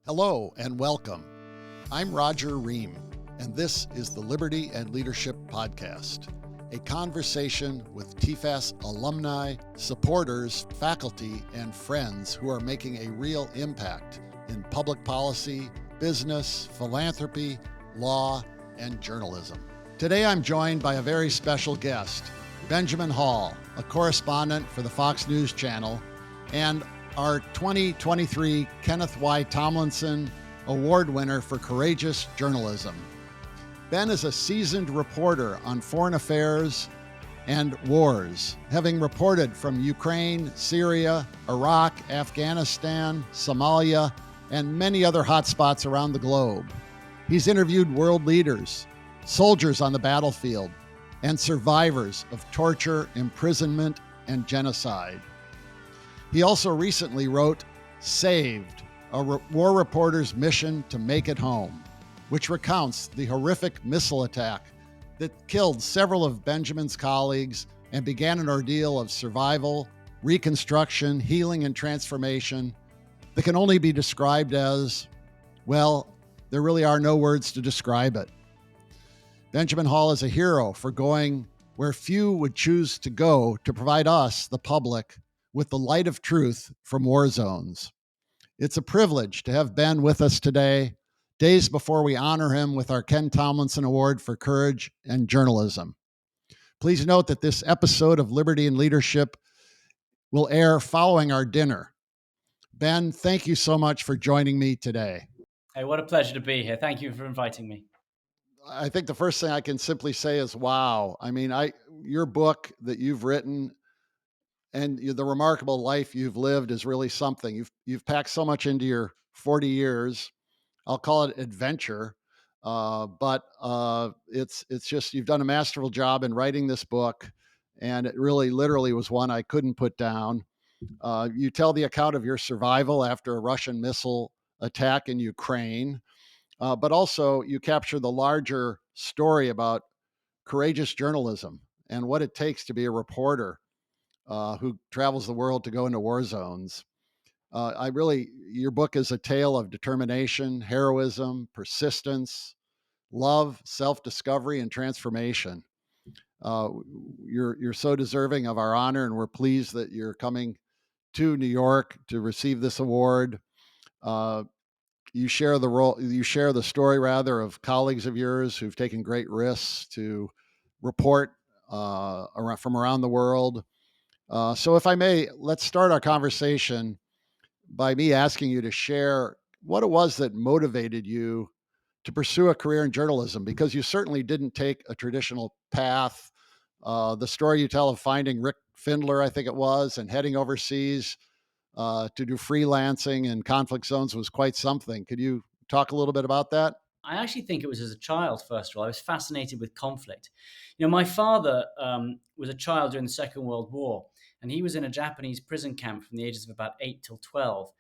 Hello and welcome. I'm Roger Ream, and this is the Liberty and Leadership Podcast, a conversation with TFAS alumni, supporters, faculty, and friends who are making a real impact in public policy, business, philanthropy, law, and journalism. Today I'm joined by a very special guest, Benjamin Hall, a correspondent for the Fox News Channel, and our 2023 Kenneth Y. Tomlinson Award winner for courageous journalism. Ben is a seasoned reporter on foreign affairs and wars, having reported from Ukraine, Syria, Iraq, Afghanistan, Somalia, and many other hotspots around the globe. He's interviewed world leaders, soldiers on the battlefield, and survivors of torture, imprisonment, and genocide. He also recently wrote Saved, a war reporter's mission to make it home, which recounts the horrific missile attack that killed several of Benjamin's colleagues and began an ordeal of survival, reconstruction, healing, and transformation that can only be described as, well, there really are no words to describe it. Benjamin Hall is a hero for going where few would choose to go to provide us, the public, with the light of truth from war zones. It's a privilege to have Ben with us today, days before we honor him with our Ken Tomlinson Award for Courage and Journalism. Please note that this episode of Liberty and Leadership will air following our dinner. Ben, thank you so much for joining me today. Hey, what a pleasure to be here. Thank you for inviting me. I think the first thing I can simply say is, wow. I mean, your book that you've written and the remarkable life you've lived is really something. You've packed so much into your 40 years. I'll call it adventure, but it's just you've done a masterful job in writing this book, and it really, literally, was one I couldn't put down. You tell the account of your survival after a Russian missile attack in Ukraine, but also you capture the larger story about courageous journalism and what it takes to be a reporter who travels the world to go into war zones. Your book is a tale of determination, heroism, persistence, love, self-discovery, and transformation. Uh, you're so deserving of our honor, and we're pleased that you're coming to New York to receive this award. Uh, you share the story rather of colleagues of yours who've taken great risks to report from around the world. So, if I may, let's start our conversation by me asking you to share what it was that motivated you to pursue a career in journalism, because you certainly didn't take a traditional path. The story you tell of finding Rick Findler, I think it was, and heading overseas to do freelancing in conflict zones was quite something. Could you talk a little bit about that? I actually think it was as a child, first of all. I was fascinated with conflict. My father was a child during the Second World War, and he was in a Japanese prison camp from the ages of about 8 till 12.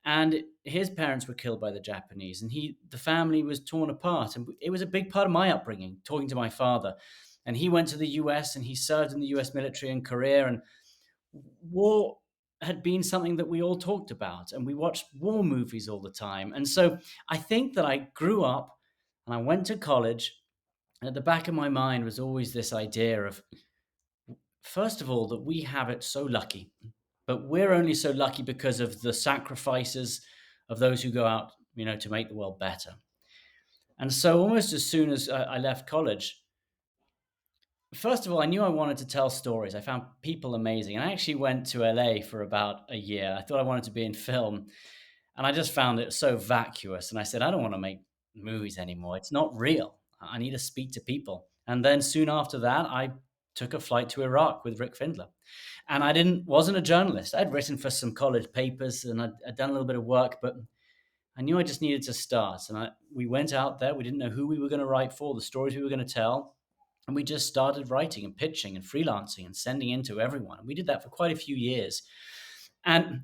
And his parents were killed by the Japanese, and the family was torn apart. And it was a big part of my upbringing, talking to my father. And he went to the US and he served in the US military in Korea. And war had been something that we all talked about, and we watched war movies all the time. And so I think that I grew up and I went to college, and at the back of my mind was always this idea of, first of all, that we have it so lucky, but we're only so lucky because of the sacrifices of those who go out, to make the world better. And so almost as soon as I left college, first of all, I knew I wanted to tell stories. I found people amazing. And I actually went to LA for about a year. I thought I wanted to be in film. And I just found it so vacuous. And I said, I don't want to make movies anymore. It's not real. I need to speak to people. And then soon after that, I took a flight to Iraq with Rick Findler. And wasn't a journalist. I'd written for some college papers and I'd done a little bit of work, but I knew I just needed to start. And we went out there. We didn't know who we were going to write for, the stories we were going to tell. And we just started writing and pitching and freelancing and sending in to everyone. And we did that for quite a few years. And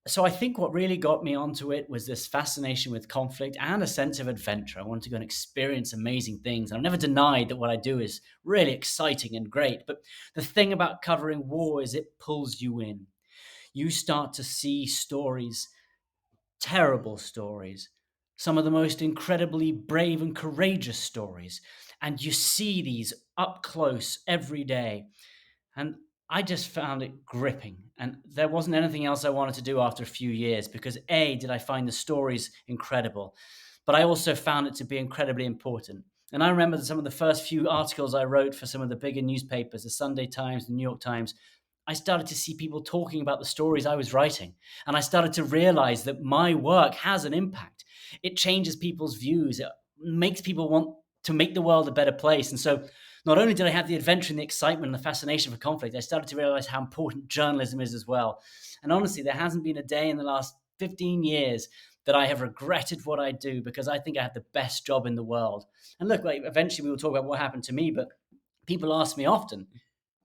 so I think what really got me onto it was this fascination with conflict and a sense of adventure. I wanted to go and experience amazing things. And I've never denied that what I do is really exciting and great. But the thing about covering war is it pulls you in. You start to see stories terrible stories, some of the most incredibly brave and courageous stories. And you see these up close every day. And I just found it gripping. And there wasn't anything else I wanted to do after a few years because A, did I find the stories incredible, but I also found it to be incredibly important. And I remember that some of the first few articles I wrote for some of the bigger newspapers, the Sunday Times, the New York Times, I started to see people talking about the stories I was writing. And I started to realize that my work has an impact. It changes people's views, it makes people want to make the world a better place. And so not only did I have the adventure and the excitement and the fascination for conflict, I started to realize how important journalism is as well. And honestly, there hasn't been a day in the last 15 years that I have regretted what I do because I think I have the best job in the world. And look, like, eventually we will talk about what happened to me, but people ask me often,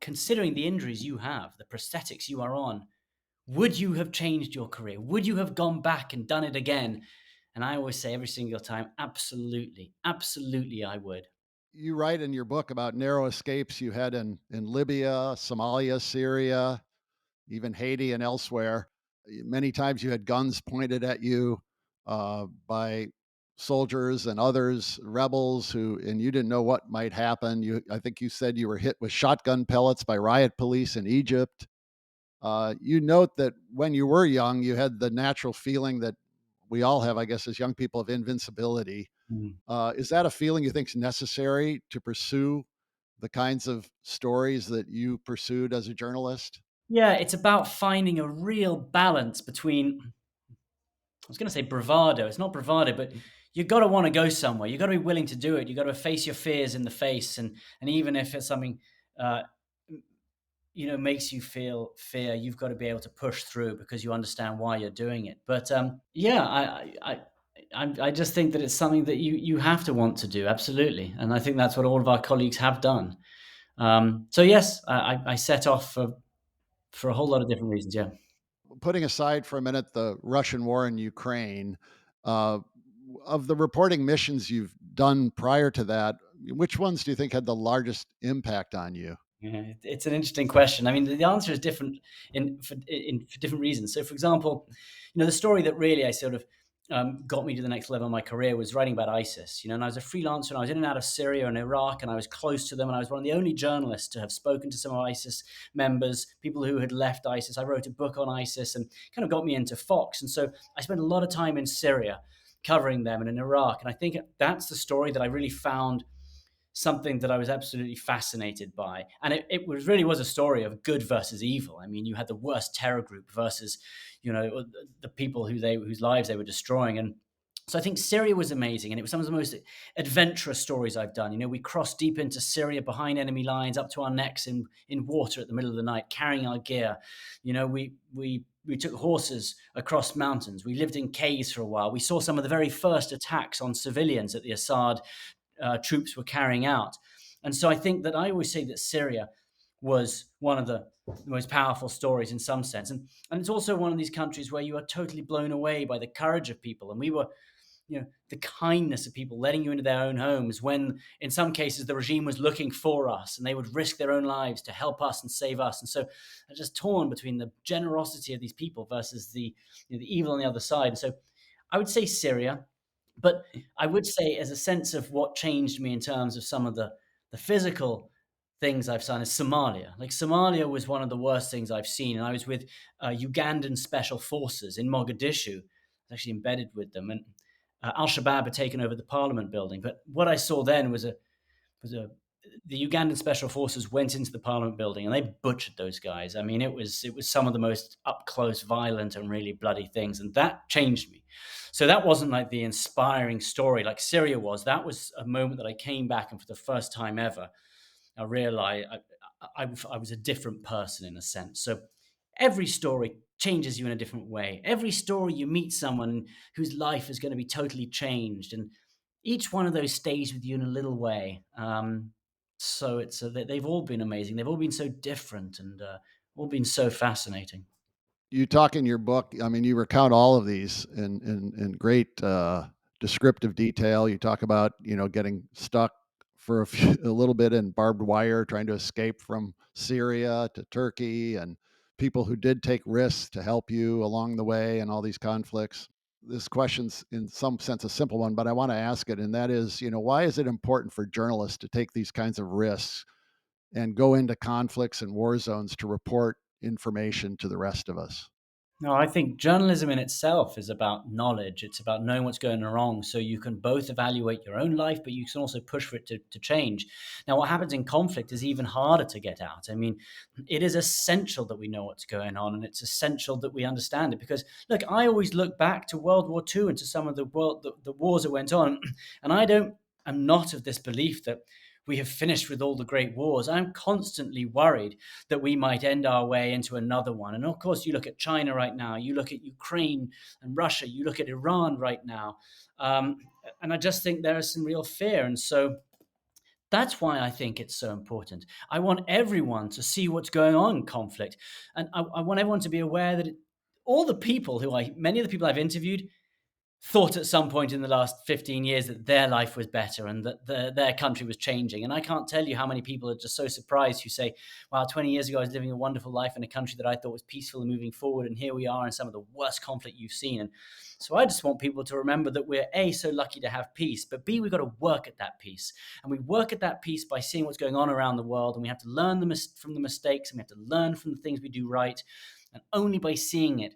considering the injuries you have, the prosthetics you are on, would you have changed your career? Would you have gone back and done it again? And I always say every single time, absolutely, absolutely, I would. You write in your book about narrow escapes you had in Libya, Somalia, Syria, even Haiti and elsewhere. Many times you had guns pointed at you by soldiers and others, rebels who, and you didn't know what might happen. I think you said you were hit with shotgun pellets by riot police in Egypt. You note that when you were young, you had the natural feeling that we all have, I guess, as young people, of invincibility. Mm. Is that a feeling you think is necessary to pursue the kinds of stories that you pursued as a journalist? Yeah, it's about finding a real balance between, I was going to say bravado. It's not bravado, but you got to want to go somewhere. You got to be willing to do it. You got to face your fears in the face, and even if it's something, uh, makes you feel fear, you've got to be able to push through because you understand why you're doing it. But yeah, I just think that it's something that you have to want to do absolutely, and I think that's what all of our colleagues have done. So yes, I set off for a whole lot of different reasons. Yeah. Putting aside for a minute the Russian war in Ukraine, uh, of the reporting missions you've done prior to that, which ones do you think had the largest impact on you? Yeah, it's an interesting question. I mean, the answer is different for different reasons. So, for example, the story that really I sort of got me to the next level of my career was writing about ISIS. And I was a freelancer, and I was in and out of Syria and Iraq, and I was close to them, and I was one of the only journalists to have spoken to some of ISIS members, people who had left ISIS. I wrote a book on ISIS, and kind of got me into Fox. And so I spent a lot of time in Syria covering them and in Iraq, and I think that's the story that I really found something that I was absolutely fascinated by. And it was really was a story of good versus evil. I mean, you had the worst terror group versus, the people whose lives they were destroying. And so I think Syria was amazing, and it was some of the most adventurous stories I've done. We crossed deep into Syria behind enemy lines, up to our necks in water at the middle of the night, carrying our gear. We took horses across mountains. We lived in caves for a while. We saw some of the very first attacks on civilians that the Assad troops were carrying out. And so I think that I always say that Syria was one of the most powerful stories in some sense. And it's also one of these countries where you are totally blown away by the courage of people. And we were, the kindness of people letting you into their own homes when, in some cases, the regime was looking for us and they would risk their own lives to help us and save us. And so I'm just torn between the generosity of these people versus the evil on the other side. And so I would say Syria, but I would say, as a sense of what changed me in terms of some of the physical things I've seen, is Somalia. Like, Somalia was one of the worst things I've seen, and I was with Ugandan special forces in Mogadishu. I was actually embedded with them, and Al Shabaab had taken over the Parliament building. But what I saw then was the Ugandan special forces went into the Parliament building and they butchered those guys. I mean, it was some of the most up close, violent, and really bloody things, and that changed me. So that wasn't like the inspiring story like Syria was. That was a moment that I came back, and for the first time ever, I realized I was a different person in a sense. So every story changes you in a different way. Every story you meet someone whose life is going to be totally changed, and each one of those stays with you in a little way. So they've all been amazing. They've all been so different, and all been so fascinating. You talk in your book, I mean, you recount all of these in great descriptive detail. You talk about, getting stuck for a little bit in barbed wire, trying to escape from Syria to Turkey, and people who did take risks to help you along the way and all these conflicts. this question's in some sense a simple one, but I want to ask it, and that is, why is it important for journalists to take these kinds of risks and go into conflicts and war zones to report information to the rest of us? No, I think journalism in itself is about knowledge. It's about knowing what's going wrong so you can both evaluate your own life, but you can also push for it to change. Now, what happens in conflict is even harder to get out. I mean, it is essential that we know what's going on, and it's essential that we understand it because, look, I always look back to World War II and to some of the wars that went on, and I'm not of this belief that we have finished with all the great wars. I'm constantly worried that we might end our way into another one. And of course, you look at China right now, you look at Ukraine and Russia, you look at Iran right now. Um, and I just think there is some real fear. And so that's why I think it's so important. I want everyone to see what's going on in conflict. And I want everyone to be aware that all the people many of the people I've interviewed, thought at some point in the last 15 years that their life was better and that their country was changing. And I can't tell you how many people are just so surprised who say, wow, 20 years ago, I was living a wonderful life in a country that I thought was peaceful and moving forward. And here we are in some of the worst conflict you've seen. And so I just want people to remember that we're A, so lucky to have peace, but B, we've got to work at that peace. And we work at that peace by seeing what's going on around the world. And we have to learn from the mistakes and we have to learn from the things we do right. And only by seeing it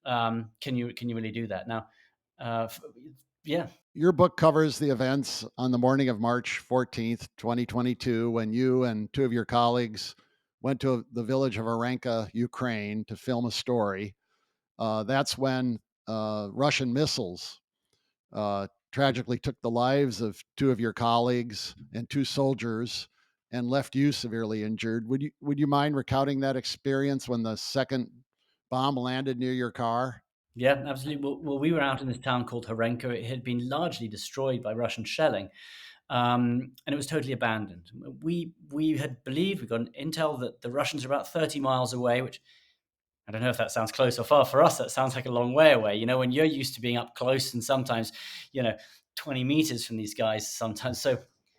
can you really do that. Now, uh, yeah. Your book covers the events on the morning of March 14th, 2022, when you and two of your colleagues went to the village of Orenka, Ukraine, to film a story. That's when Russian missiles tragically took the lives of two of your colleagues and two soldiers and left you severely injured. Would you mind recounting that experience when the second bomb landed near your car? Yeah, absolutely. Well, we were out in this town called Horenko. It had been largely destroyed by Russian shelling, and it was totally abandoned. We had believed, we got an intel that the Russians are about 30 miles away, which I don't know if that sounds close or far. For us, that sounds like a long way away. When you're used to being up close and sometimes, you know, 20 meters from these guys sometimes. So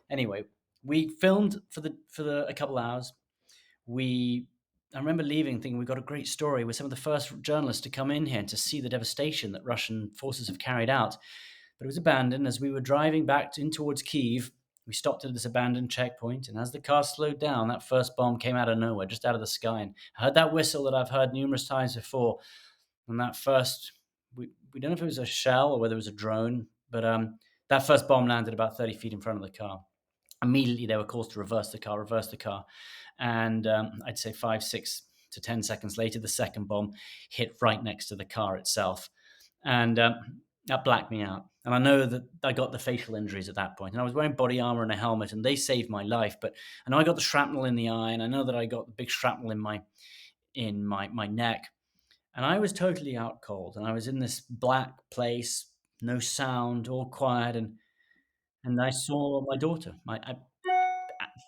anyway, we filmed for a couple hours. we I remember leaving thinking we got a great story. We're some of the first journalists to come in here and to see the devastation that Russian forces have carried out. But it was abandoned. As we were driving back in towards Kyiv, we stopped at this abandoned checkpoint, and as the car slowed down, that first bomb came out of nowhere, just out of the sky. And I heard that whistle that I've heard numerous times before. And that first, we don't know if it was a shell or whether it was a drone, but that first bomb landed about 30 feet in front of the car. Immediately, there were calls to reverse the car. And I'd say 5, 6 to 10 seconds later, the second bomb hit right next to the car itself. And that blacked me out. And I know that I got the facial injuries at that point. And I was wearing body armor and a helmet, and they saved my life. But I know I got the shrapnel in the eye, and I know that I got the big shrapnel in my neck. And I was totally out cold. And I was in this black place, no sound, all quiet. And I saw my daughter. I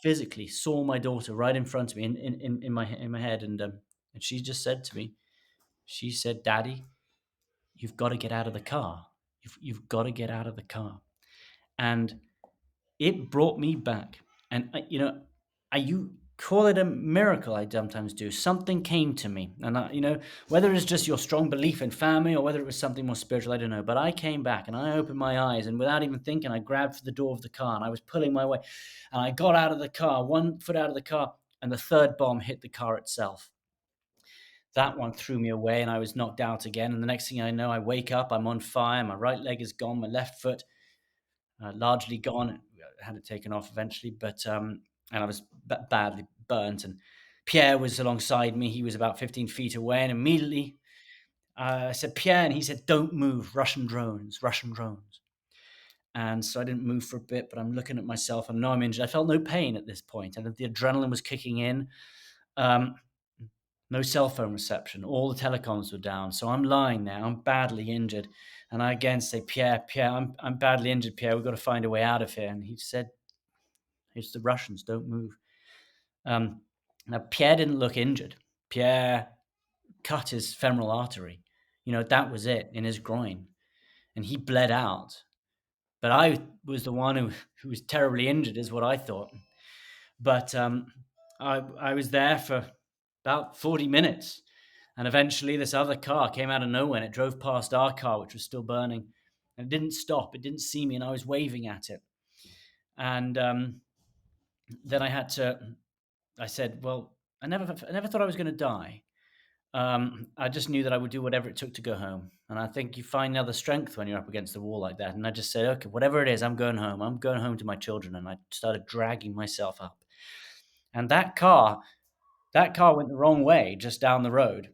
physically saw my daughter right in front of me in my head. And she just said to me, she said, "Daddy, you've got to get out of the car. You've got to get out of the car." And it brought me back. And you call it a miracle. I sometimes do. Something came to me, and whether it's just your strong belief in family or whether it was something more spiritual, I don't know. But I came back and I opened my eyes, and without even thinking, I grabbed for the door of the car and I was pulling my way, and I got out of the car, one foot out of the car, and the third bomb hit the car itself. That one threw me away, and I was knocked out again. And the next thing I know, I wake up, I'm on fire, my right leg is gone, my left foot largely gone. I had it taken off eventually, but and I was badly burnt. And Pierre was alongside me. He was about 15 feet away, and immediately I said, "Pierre," and he said, "Don't move. Russian drones, Russian drones." And so I didn't move for a bit, but I'm looking at myself. I know I'm injured. I felt no pain at this point, and the adrenaline was kicking in. Um, no cell phone reception. All the telecoms were down. So I'm lying there. I'm badly injured. And I again say, Pierre, I'm badly injured, Pierre. We've got to find a way out of here. And he said, "It's the Russians. Don't move." Um, Now, Pierre didn't look injured. Pierre cut his femoral artery. That was it in his groin. And he bled out. But I was the one who was terribly injured, is what I thought. But I was there for about 40 minutes. And eventually, this other car came out of nowhere and it drove past our car, which was still burning. And it didn't stop. It didn't see me, and I was waving at it. And then I said, "Well, I never thought I was going to die. I just knew that I would do whatever it took to go home. And I think you find other strength when you're up against the wall like that." And I just said, "Okay, whatever it is, I'm going home. I'm going home to my children." And I started dragging myself up. And that car went the wrong way just down the road.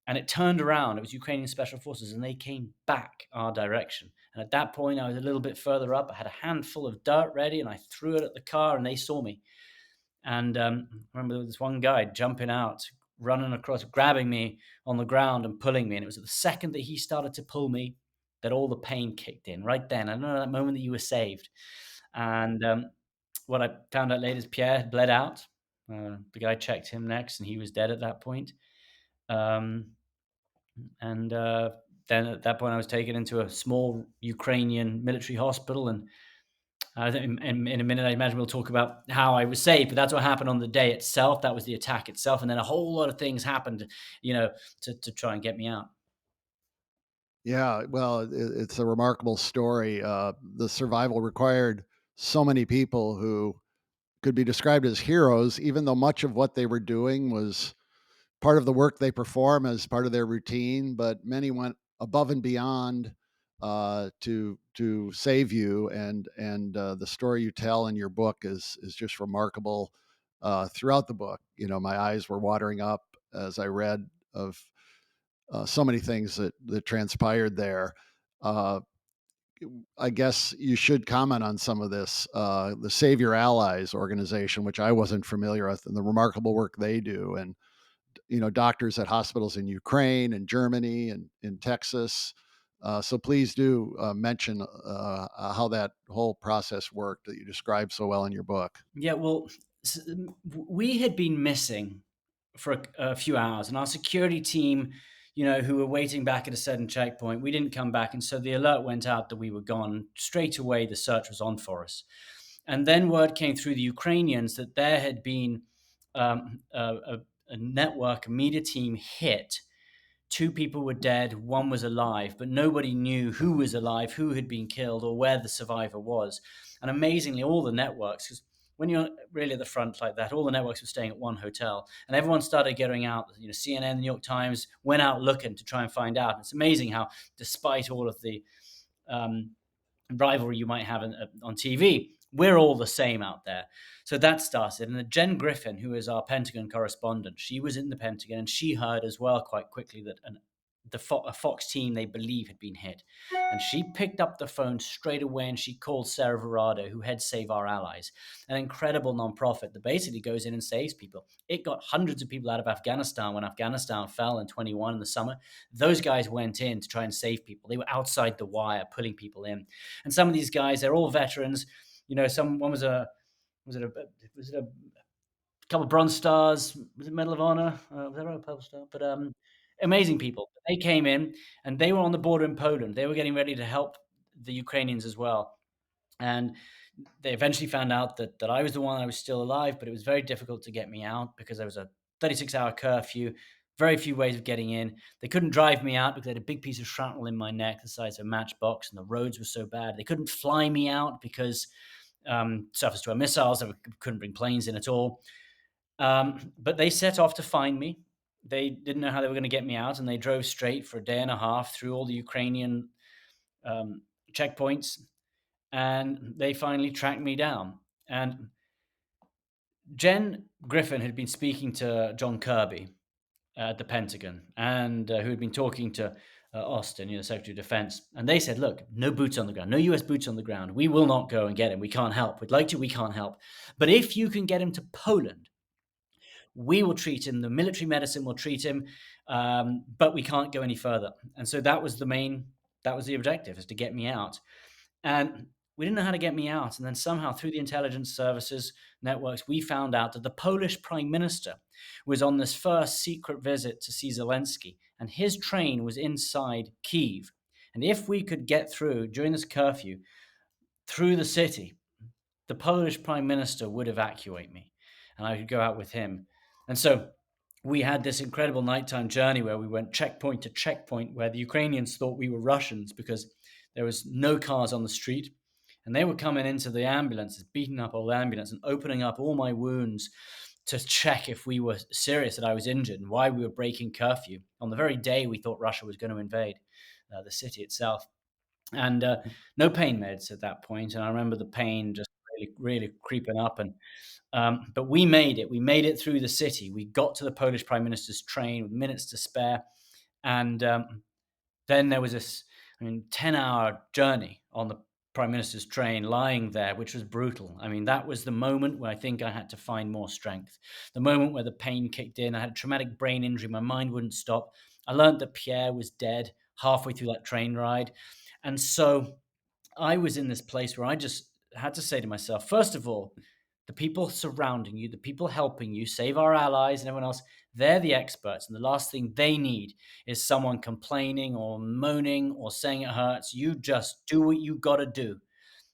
And it turned around. It was Ukrainian special forces, and they came back our direction. And at that point, I was a little bit further up. I had a handful of dirt ready, and I threw it at the car, and they saw me. And I remember there was this one guy jumping out, running across, grabbing me on the ground and pulling me. And it was at the second that he started to pull me that all the pain kicked in. Right then, I know that moment that you were saved. And what I found out later is Pierre had bled out. The guy checked him next, and he was dead at that point. Um, and then at that point, I was taken into a small Ukrainian military hospital. And I think in a minute, I imagine we'll talk about how I was saved, but that's what happened on the day itself. That was the attack itself. And then a whole lot of things happened, to try and get me out. Yeah, well, it's a remarkable story. The survival required so many people who could be described as heroes, even though much of what they were doing was part of the work they perform as part of their routine. But many went above and beyond to save you, and the story you tell in your book is just remarkable throughout the book. My eyes were watering up as I read of so many things that transpired there. Uh, I guess you should comment on some of this. The Save Your Allies organization, which I wasn't familiar with, and the remarkable work they do, and doctors at hospitals in Ukraine and Germany and in Texas. So please do mention how that whole process worked that you described so well in your book. Yeah, well, we had been missing for a few hours, and our security team, who were waiting back at a certain checkpoint, we didn't come back. And so the alert went out that we were gone. Straight away, the search was on for us. And then word came through the Ukrainians that there had been a network, a media team hit. Two people were dead, one was alive, but nobody knew who was alive, who had been killed, or where the survivor was. And amazingly, all the networks, because when you're really at the front like that, all the networks were staying at one hotel, and everyone started getting out. CNN, the New York Times went out looking to try and find out. And it's amazing how, despite all of the um, rivalry you might have on TV, we're all the same out there. So that started. And Jen Griffin, who is our Pentagon correspondent, she was in the Pentagon, and she heard as well quite quickly that a Fox team they believe had been hit. And she picked up the phone straight away and she called Sarah Verado, who heads Save Our Allies, an incredible nonprofit that basically goes in and saves people. It got hundreds of people out of Afghanistan when Afghanistan fell in 21 in the summer. Those guys went in to try and save people. They were outside the wire, pulling people in. And some of these guys, they're all veterans. One was a couple of Bronze Stars, was it Medal of Honor? Was that right? A Purple Star? But amazing people. They came in and they were on the border in Poland. They were getting ready to help the Ukrainians as well. And they eventually found out that I was the one. I was still alive, but it was very difficult to get me out because there was a 36-hour curfew, very few ways of getting in. They couldn't drive me out because they had a big piece of shrapnel in my neck the size of a matchbox, and the roads were so bad. They couldn't fly me out because surface to air missiles, they couldn't bring planes in at all. But they set off to find me. They didn't know how they were going to get me out, and they drove straight for a day and a half through all the Ukrainian checkpoints, and they finally tracked me down. And Jen Griffin had been speaking to John Kirby at the Pentagon, and who had been talking to Austin, Secretary of Defense, and they said, "Look, no boots on the ground, no U.S. boots on the ground. We will not go and get him. We can't help. We'd like to, we can't help. But if you can get him to Poland, we will treat him. The military medicine will treat him, but we can't go any further." And so that was the objective, is to get me out. And we didn't know how to get me out. And then somehow, through the intelligence services networks, we found out that the Polish prime minister was on this first secret visit to see Zelensky, and his train was inside Kyiv. And if we could get through during this curfew through the city, the Polish prime minister would evacuate me, and I could go out with him. And so we had this incredible nighttime journey where we went checkpoint to checkpoint, where the Ukrainians thought we were Russians because there was no cars on the street. And they were coming into the ambulances, beating up old ambulance and opening up all my wounds to check if we were serious, that I was injured, and why we were breaking curfew on the very day we thought Russia was going to invade the city itself. And no pain meds at that point. And I remember the pain just really, really creeping up. And but we made it. We made it through the city. We got to the Polish Prime Minister's train with minutes to spare, and then there was this, 10-hour journey on the Prime Minister's train, lying there, which was brutal. I mean, that was the moment where I think I had to find more strength. The moment where the pain kicked in. I had a traumatic brain injury. My mind wouldn't stop. I learned that Pierre was dead halfway through that train ride, and so I was in this place where I just had to say to myself, first of all, the people surrounding you, the people helping you, save our allies and everyone else, they're the experts. And the last thing they need is someone complaining or moaning or saying it hurts. You just do what you got to do,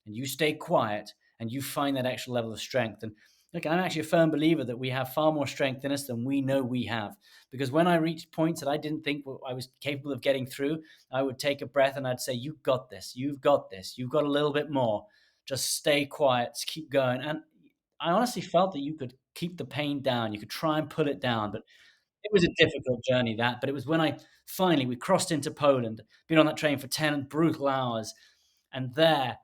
and you stay quiet, and you find that extra level of strength. And look, I'm actually a firm believer that we have far more strength in us than we know we have. Because when I reached points that I didn't think I was capable of getting through, I would take a breath and I'd say, "You got this. You've got this. You've got a little bit more. Just stay quiet. Keep going." And I honestly felt that you could keep the pain down. You could try and pull it down, but it was a difficult journey, that. But it was when we crossed into Poland, been on that train for 10 brutal hours, and there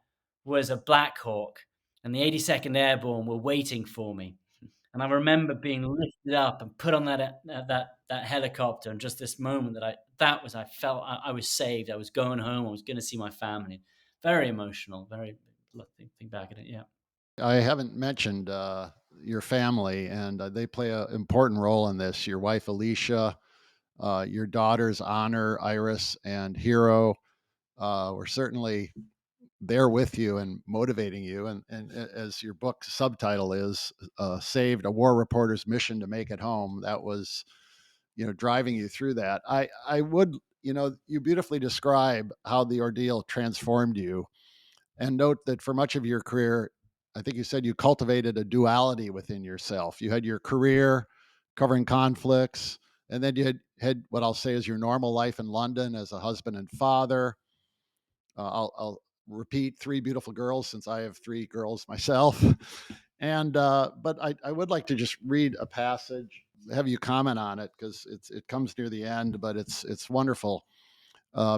was a Black Hawk, and the 82nd Airborne were waiting for me. And I remember being lifted up and put on that helicopter, and just this moment I felt I was saved. I was going home. I was going to see my family. Very emotional. Very think back at it. Yeah. I haven't mentioned your family, and they play an important role in this. Your wife, Alicia, your daughters, Honor, Iris, and Hero, were certainly there with you and motivating you. And as your book subtitle is, "Saved: A War Reporter's Mission to Make It Home," that was, driving you through that. I would, you beautifully describe how the ordeal transformed you, and note that for much of your career, I think you said you cultivated a duality within yourself. You had your career covering conflicts, and then you had what I'll say is your normal life in London as a husband and father. I'll repeat, three beautiful girls, since I have three girls myself. And but I would like to just read a passage, have you comment on it, because it comes near the end, but it's wonderful.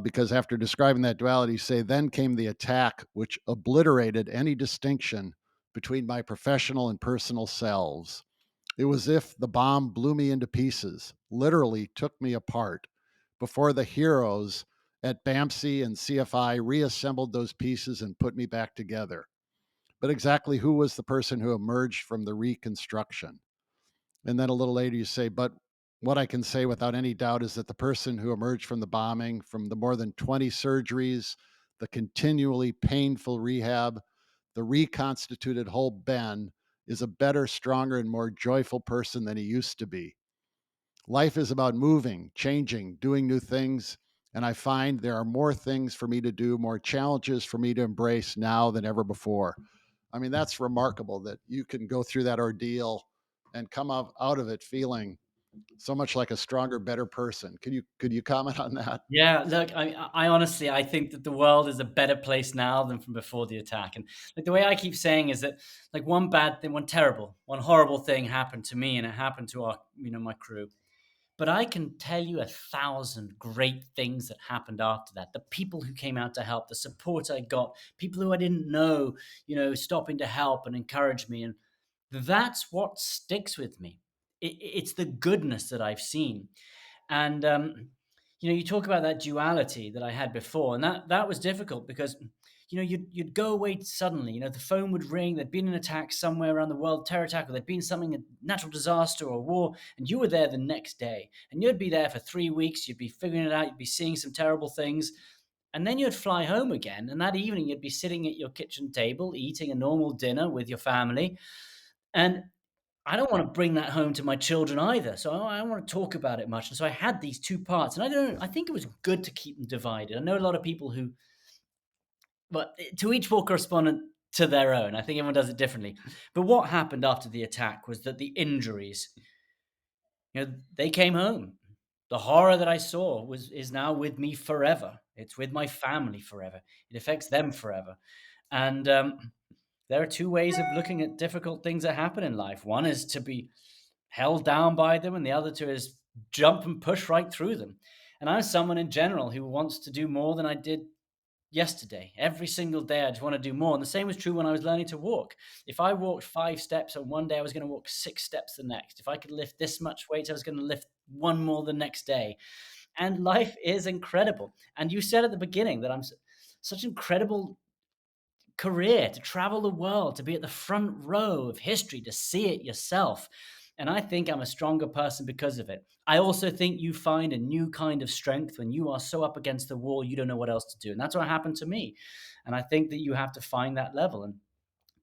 Because after describing that duality, you say, "Then came the attack, which obliterated any distinction between my professional and personal selves. It was as if the bomb blew me into pieces, literally took me apart, before the heroes at BAMSI and CFI reassembled those pieces and put me back together. But exactly who was the person who emerged from the reconstruction?" And then a little later you say, "But what I can say without any doubt is that the person who emerged from the bombing, from the more than 20 surgeries, the continually painful rehab, the reconstituted whole Ben, is a better, stronger, and more joyful person than he used to be. Life is about moving, changing, doing new things. And I find there are more things for me to do, more challenges for me to embrace now than ever before." I mean, that's remarkable that you can go through that ordeal and come out of it feeling so much like a stronger, better person. Could you comment on that? Yeah, look, I honestly, I think that the world is a better place now than from before the attack. And like the way I keep saying is that like one bad thing, one terrible, one horrible thing happened to me, and it happened to my crew. But I can tell you 1,000 great things that happened after that. The people who came out to help, the support I got, people who I didn't know, stopping to help and encourage me. And that's what sticks with me. It's the goodness that I've seen. And you talk about that duality that I had before, and that was difficult because you'd go away suddenly. The phone would ring. There'd been an attack somewhere around the world, terror attack, or there'd been something, a natural disaster or war, and you were there the next day, and you'd be there for 3 weeks. You'd be figuring it out. You'd be seeing some terrible things, and then you'd fly home again. And that evening, you'd be sitting at your kitchen table eating a normal dinner with your family, and I don't want to bring that home to my children either. So I don't want to talk about it much. And so I had these two parts, and I think it was good to keep them divided. I know a lot of people who, but to each war correspondent to their own. I think everyone does it differently. But what happened after the attack was that the injuries They came home. The horror that I saw was is now with me forever. It's with my family forever. It affects them forever. And there are two ways of looking at difficult things that happen in life. One is to be held down by them, and the other two is jump and push right through them. And I'm someone in general who wants to do more than I did yesterday. Every single day, I just want to do more. And the same was true when I was learning to walk. If I walked 5 steps on one day, I was going to walk 6 steps the next. If I could lift this much weight, I was going to lift one more the next day. And life is incredible. And you said at the beginning that such incredible career to travel the world, to be at the front row of history, to see it yourself. And I think I'm a stronger person because of it. I also think you find a new kind of strength when you are so up against the wall, you don't know what else to do. And that's what happened to me. And I think that you have to find that level. And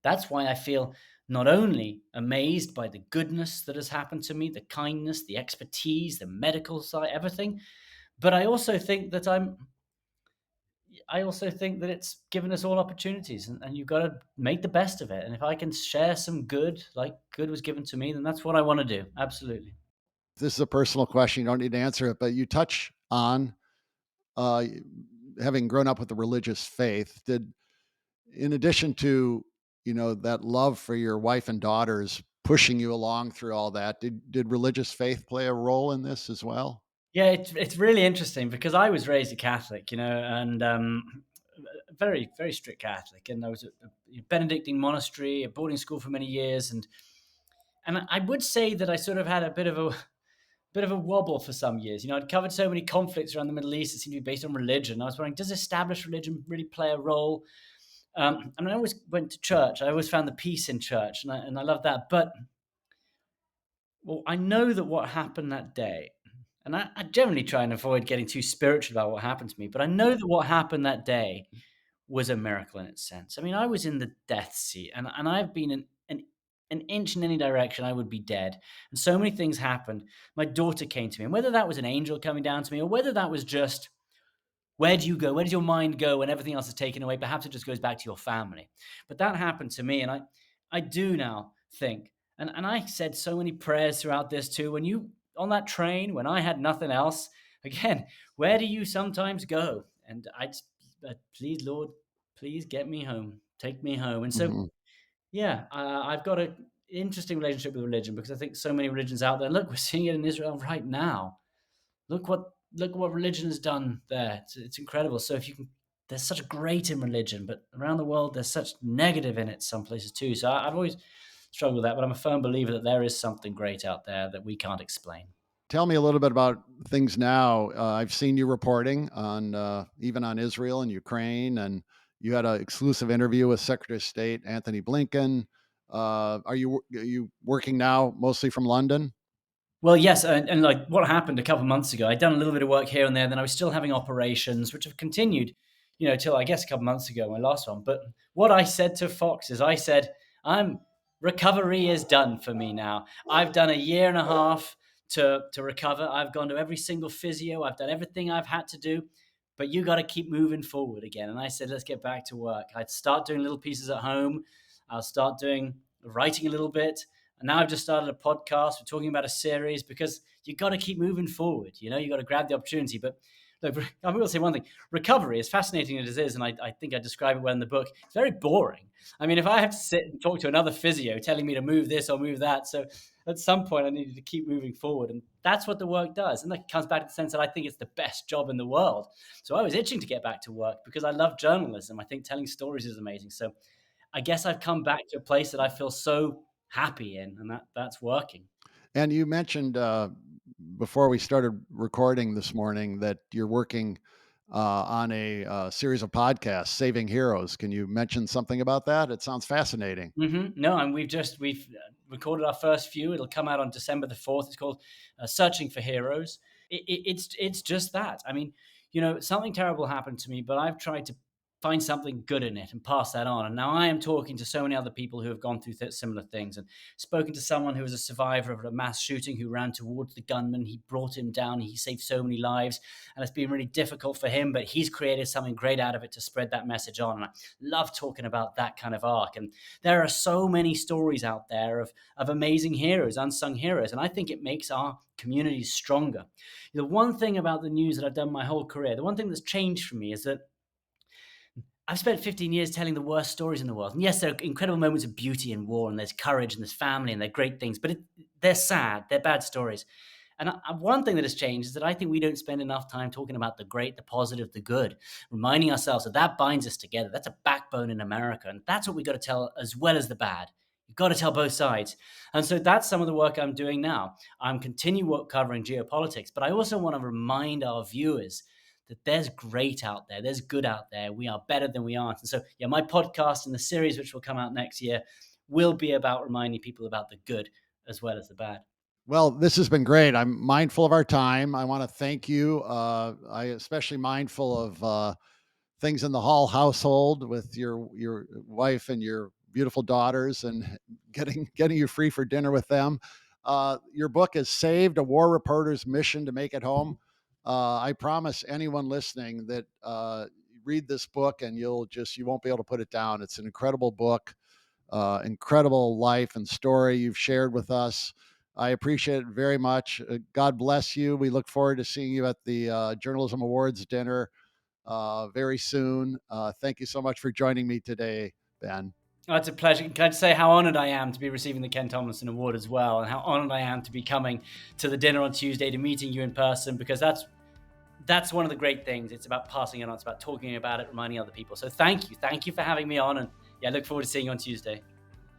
that's why I feel not only amazed by the goodness that has happened to me, the kindness, the expertise, the medical side, everything, but I also think that it's given us all opportunities, and you've got to make the best of it. And if I can share some good, like good was given to me, then that's what I want to do. Absolutely. This is a personal question. You don't need to answer it, but you touch on uh, having grown up with a religious faith. Did, in addition to, that love for your wife and daughters pushing you along through all that, did religious faith play a role in this as well? Yeah, it's really interesting because I was raised a Catholic, and very very strict Catholic, and I was at a Benedictine monastery, a boarding school for many years, and I would say that I sort of had a bit of a wobble for some years. I'd covered so many conflicts around the Middle East that seemed to be based on religion. I was wondering, does established religion really play a role? And I always went to church. I always found the peace in church, and I love that. But well, I know that what happened that day, and I generally try and avoid getting too spiritual about what happened to me, but I know that what happened that day was a miracle in its sense. I mean, I was in the death seat, and I've been an inch in any direction, I would be dead. And so many things happened. My daughter came to me, and whether that was an angel coming down to me, or whether that was just where do you go? Where does your mind go when everything else is taken away? Perhaps it just goes back to your family. But that happened to me, and I do now think, and I said so many prayers throughout this too. When you on that train, when I had nothing else, again, where do you sometimes go? And I just, please, Lord, please get me home, take me home. And so, Mhm. yeah, I've got an interesting relationship with religion because I think so many religions out there. Look, we're seeing it in Israel right now. Look what religion has done there. It's incredible. So if you can, there's such great in religion, but around the world there's such negative in it some places too. So I've always struggled with that, but I'm a firm believer that there is something great out there that we can't explain. Tell me a little bit about things now. I've seen you reporting on even on Israel and Ukraine, and you had an exclusive interview with Secretary of State Anthony Blinken. Are you working now mostly from London? Well, yes, and like what happened a couple of months ago, I'd done a little bit of work here and there. Then I was still having operations, which have continued, till I guess a couple of months ago, my last one. But what I said to Fox is, I said, "I'm recovery is done for me now. I've done a year and a half to recover. I've gone to every single physio. I've done everything I've had to do, but you got to keep moving forward again." And I said, "Let's get back to work." I'd start doing little pieces at home. I'll start doing writing a little bit, and now I've just started a podcast. We're talking about a series because you got to keep moving forward. You got to grab the opportunity. But look, I will say one thing: recovery, as fascinating as it is, and I think I describe it well in the book, it's very boring. I mean, if I have to sit and talk to another physio telling me to move this or move that, so at some point I needed to keep moving forward, and that's what the work does. And that comes back to the sense that I think it's the best job in the world. So I was itching to get back to work because I love journalism. I think telling stories is amazing. So I guess I've come back to a place that I feel so happy in, and that's working. And you mentioned before we started recording this morning that you're working on a series of podcasts, Saving Heroes. Can you mention something about that? It sounds fascinating. No, and we've recorded our first few. It'll come out on December the 4th. It's called "Searching for Heroes." It's just that. I mean, something terrible happened to me, but I've tried to find something good in it and pass that on. And now I am talking to so many other people who have gone through similar things, and spoken to someone who was a survivor of a mass shooting who ran towards the gunman. He brought him down. He saved so many lives, and it's been really difficult for him, but he's created something great out of it to spread that message on. And I love talking about that kind of arc. And there are so many stories out there of amazing heroes, unsung heroes. And I think it makes our communities stronger. The one thing about the news that I've done my whole career, the one thing that's changed for me is that I've spent 15 years telling the worst stories in the world. And yes, there are incredible moments of beauty in war, and there's courage, and there's family, and they're great things, but they're sad, they're bad stories. And one thing that has changed is that I think we don't spend enough time talking about the great, the positive, the good, reminding ourselves that binds us together. That's a backbone in America. And that's what we got to tell as well as the bad. You've got to tell both sides. And so that's some of the work I'm doing now. I'm continuing covering geopolitics, but I also want to remind our viewers that there's great out there. There's good out there. We are better than we aren't. And so, my podcast and the series, which will come out next year, will be about reminding people about the good as well as the bad. Well, this has been great. I'm mindful of our time. I want to thank you. I especially mindful of things in the Hall household with your wife and your beautiful daughters, and getting you free for dinner with them. Your book is Saved: A War Reporter's Mission to Make It Home. I promise anyone listening that read this book and you won't be able to put it down. It's an incredible book, incredible life and story you've shared with us. I appreciate it very much. God bless you. We look forward to seeing you at the Journalism Awards dinner very soon. Thank you so much for joining me today, Ben. Oh, it's a pleasure. Can I just say how honored I am to be receiving the Ken Tomlinson Award as well, and how honored I am to be coming to the dinner on Tuesday, to meeting you in person, because that's one of the great things. It's about passing it on. It's about talking about it, reminding other people. So thank you for having me on, and I look forward to seeing you on Tuesday.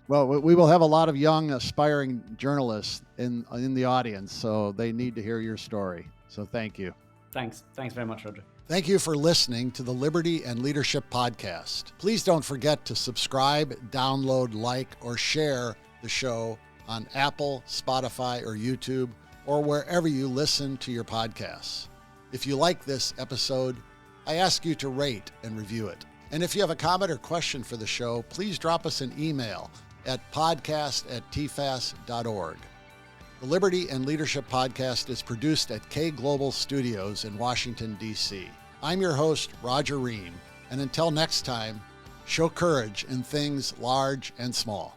Well, we will have a lot of young aspiring journalists in the audience, so they need to hear your story. So thank you. Thanks very much, Roger. Thank you for listening to the Liberty and Leadership Podcast. Please don't forget to subscribe, download, like, or share the show on Apple, Spotify, or YouTube, or wherever you listen to your podcasts. If you like this episode, I ask you to rate and review it. And if you have a comment or question for the show, please drop us an email at podcast@tfas.org. The Liberty and Leadership Podcast is produced at K Global Studios in Washington, D.C. I'm your host, Roger Ream, and until next time, show courage in things large and small.